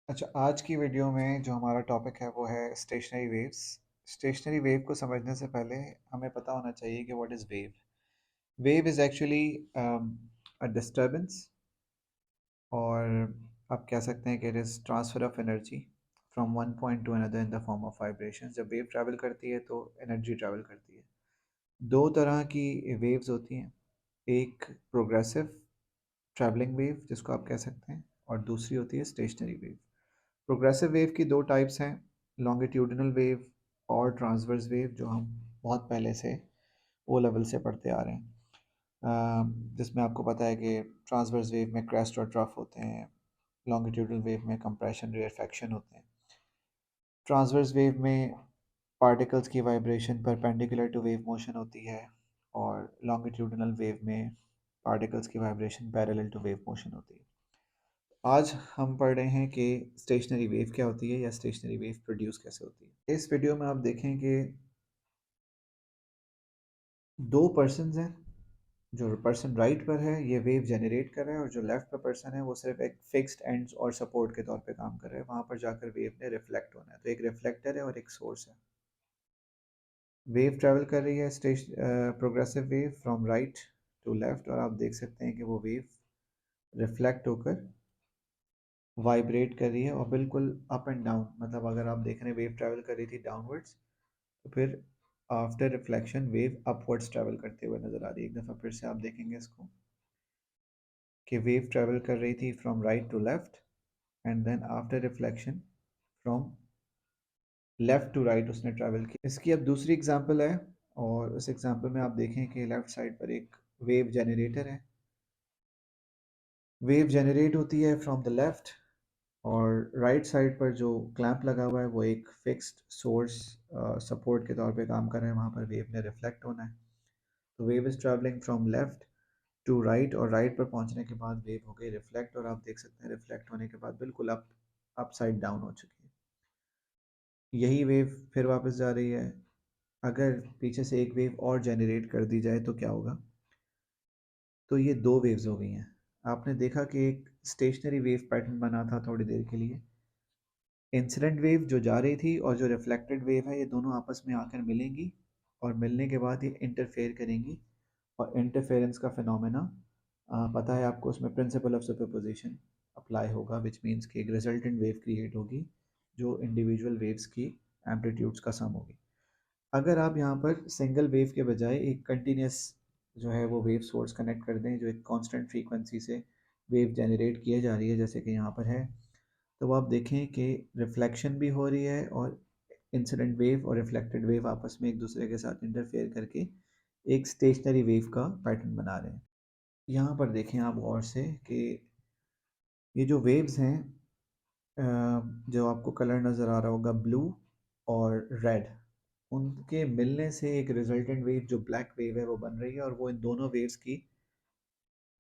अच्छा, आज की वीडियो में जो हमारा टॉपिक है वो है स्टेशनरी वेव्स। स्टेशनरी वेव को समझने से पहले हमें पता होना चाहिए कि what is wave. Wave is actually a disturbance, और आप कह सकते हैं कि it is transfer of energy from one point two another in the form of vibration. जब वेव ट्रैवल करती है तो एनर्जी ट्रैवल करती है। दो तरह की वेव्स होती हैं, एक प्रोग्रेसिव ट्रैवलिंग वेव जिसको आप कह सकते हैं, और दूसरी होती है स्टेशनरी वेव। प्रोग्रेसिव वेव की दो टाइप्स हैं, लॉन्गिट्यूडिनल वेव और ट्रांसवर्स वेव, जो हम बहुत पहले से ओ लेवल से पढ़ते आ रहे हैं। जिसमें आपको पता है कि ट्रांसवर्स वेव में क्रेस्ट और ट्रफ होते हैं, लॉन्गिट्यूडिनल वेव में कंप्रेशन रेयरफेक्शन होते हैं। ट्रांसवर्स वेव में पार्टिकल्स की vibration perpendicular to wave motion होती है, और लॉन्गिट्यूडिनल वेव में पार्टिकल्स की vibration parallel to wave motion होती है। आज हम पढ़ रहे हैं कि स्टेशनरी वेव क्या होती है या स्टेशनरी वेव प्रोड्यूस कैसे होती है। इस वीडियो में आप देखें कि दो पर्सन्स हैं। जो पर्सन राइट पर है ये वेव जनरेट कर रहा है, और जो लेफ्ट पर पर्सन है वो सिर्फ एक फिक्स्ड एंड्स और सपोर्ट के तौर पे काम कर रहा है। वहाँ पर जाकर वेव ने रिफ्लेक्ट होना है, तो एक रिफ्लेक्टर है और एक सोर्स है। वेव ट्रैवल कर रही है progressive wave from right to left, और आप देख सकते हैं कि वो वेव रिफ्लेक्ट होकर वाइब्रेट कर रही है, और बिल्कुल अप एंड डाउन। मतलब अगर आप देख रहे हैं वेव ट्रैवल कर रही थी डाउनवर्ड्स, तो फिर after reflection wave upwards travel करते हुए नज़र आ रही है। एक दफ़ा फिर से आप देखेंगे इसको कि वेव ट्रैवल कर रही थी from right to left, and then after reflection from left to right उसने ट्रैवल की। इसकी अब दूसरी एग्जांपल है, और उस एग्जांपल में आप देखें कि लेफ्ट साइड पर एक वेव जनरेटर है। वेव जनरेट होती है फ्रॉम द लेफ्ट, और राइट साइड पर जो क्लैंप लगा हुआ है वो एक फिक्स्ड सोर्स सपोर्ट के तौर पे काम कर रहे हैं। वहाँ पर वेव ने रिफ्लेक्ट होना है। तो wave is travelling from left to right, और राइट पर पहुंचने के बाद वेव हो गई रिफ्लेक्ट, और आप देख सकते हैं रिफ्लेक्ट होने के बाद बिल्कुल अप साइड डाउन हो चुकी है। यही वेव फिर वापस जा रही है। अगर पीछे से एक वेव और जनरेट कर दी जाए तो क्या होगा? तो ये दो वेव्स हो गई हैं। आपने देखा कि एक स्टेशनरी वेव पैटर्न बना था थोड़ी देर के लिए। इंसिडेंट वेव जो जा रही थी और जो रिफ्लेक्टेड वेव है, ये दोनों आपस में आकर मिलेंगी, और मिलने के बाद ये इंटरफेयर करेंगी, और इंटरफेरेंस का फिनोमेना पता है आपको, उसमें प्रिंसिपल ऑफ सुपरपोजिशन अप्लाई होगा, विच मीन्स कि एक रिजल्टेंट वेव क्रिएट होगी जो इंडिविजुअल वेव्स की एम्पलीट्यूड्स का सम होगी। अगर आप यहाँ पर सिंगल वेव के बजाय एक कंटिन्यूस जो है वो वेव सोर्स कनेक्ट कर दें, जो एक कांस्टेंट फ्रीक्वेंसी से वेव जनरेट किया जा रही है, जैसे कि यहाँ पर है, तो आप देखें कि रिफ्लेक्शन भी हो रही है, और इंसिडेंट वेव और रिफ्लेक्टेड वेव आपस में एक दूसरे के साथ इंटरफेयर करके एक स्टेशनरी वेव का पैटर्न बना रहे हैं। यहाँ पर देखें आप गौर से कि ये जो वेव्स हैं, जो आपको कलर नज़र आ रहा होगा ब्लू और रेड, उनके मिलने से एक रिजल्टेंट वेव जो ब्लैक वेव है वो बन रही है, और वो इन दोनों वेव्स की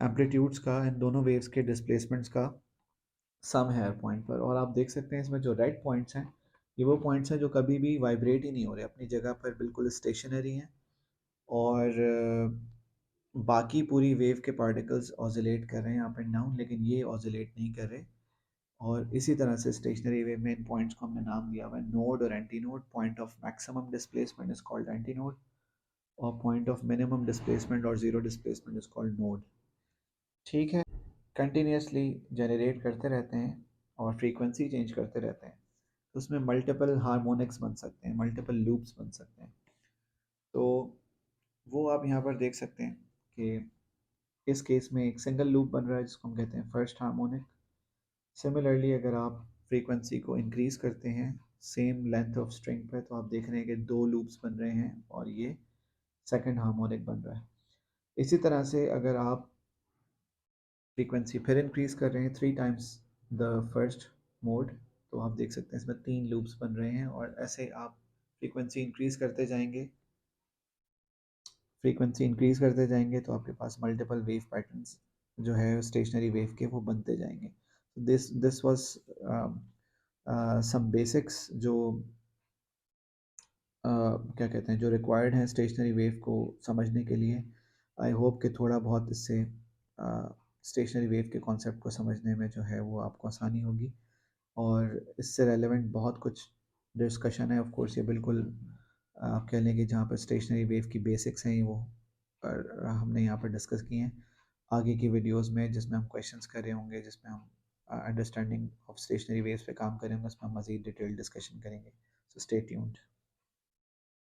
एम्पलीट्यूड्स का, इन दोनों वेव्स के डिस्प्लेसमेंट्स का सम है हर पॉइंट पर। और आप देख सकते हैं इसमें जो रेड पॉइंट्स हैं, ये वो पॉइंट्स हैं जो कभी भी वाइब्रेट ही नहीं हो रहे, अपनी जगह पर बिल्कुल स्टेशनरी हैं, और बाकी पूरी वेव के पार्टिकल्स ऑसिलेट कर रहे हैं अप एंड डाउन, लेकिन ये ऑसिलेट नहीं कर रहे। और इसी तरह से स्टेशनरी वेव में इन पॉइंट्स को हमने नाम दिया हुआ है नोड और anti node. Point of maximum displacement is called anti node, और पॉइंट ऑफ मिनिमम डिस्प्लेसमेंट और zero displacement is called node. ठीक है, कंटिन्यूसली जनरेट करते रहते हैं और फ्रीक्वेंसी चेंज करते रहते हैं, तो उसमें मल्टीपल हार्मोनिक्स बन सकते हैं, मल्टीपल लूप्स बन सकते हैं। तो वो आप यहाँ पर देख सकते हैं कि इस केस में एक सिंगल लूप बन रहा है जिसको हम कहते हैं फर्स्ट हार्मोनिक। सिमिलरली अगर आप फ्रीक्वेंसी को इंक्रीज़ करते हैं सेम लेंथ ऑफ स्ट्रिंग पे, तो आप देख रहे हैं कि दो लूप्स बन रहे हैं, और ये सेकंड हार्मोनिक बन रहा है। इसी तरह से अगर आप फ्रीक्वेंसी फिर इंक्रीज़ कर रहे हैं three times the first mode, तो आप देख सकते हैं इसमें तीन लूप्स बन रहे हैं, और ऐसे आप फ्रीक्वेंसी इंक्रीज़ करते जाएंगे, फ्रीक्वेंसी इंक्रीज़ करते जाएंगे, तो आपके पास मल्टीपल वेव पैटर्न्स जो है स्टेशनरी वेव के वो बनते जाएंगे। दिस वाज सम बेसिक्स जो क्या कहते हैं, जो रिक्वायर्ड हैं स्टेशनरी वेव को समझने के लिए। आई होप कि थोड़ा बहुत इससे स्टेशनरी वेव के कॉन्सेप्ट को समझने में जो है वो आपको आसानी होगी। और इससे रेलेवेंट बहुत कुछ डिस्कशन है। ऑफ कोर्स ये बिल्कुल आप कह लें कि जहाँ पर स्टेशनरी वेव की बेसिक्स हैं वो पर हमने यहाँ पर डिस्कस किए हैं। आगे की वीडियोस में जिसमें हम क्वेश्चंस कर रहे होंगे, जिसमें हम अंडरस्टैंडिंग ऑफ स्टेशनरी वेव्स पे काम करेंगे, उसमें हम मज़ीद डिटेल डिस्कशन करेंगे। So stay tuned.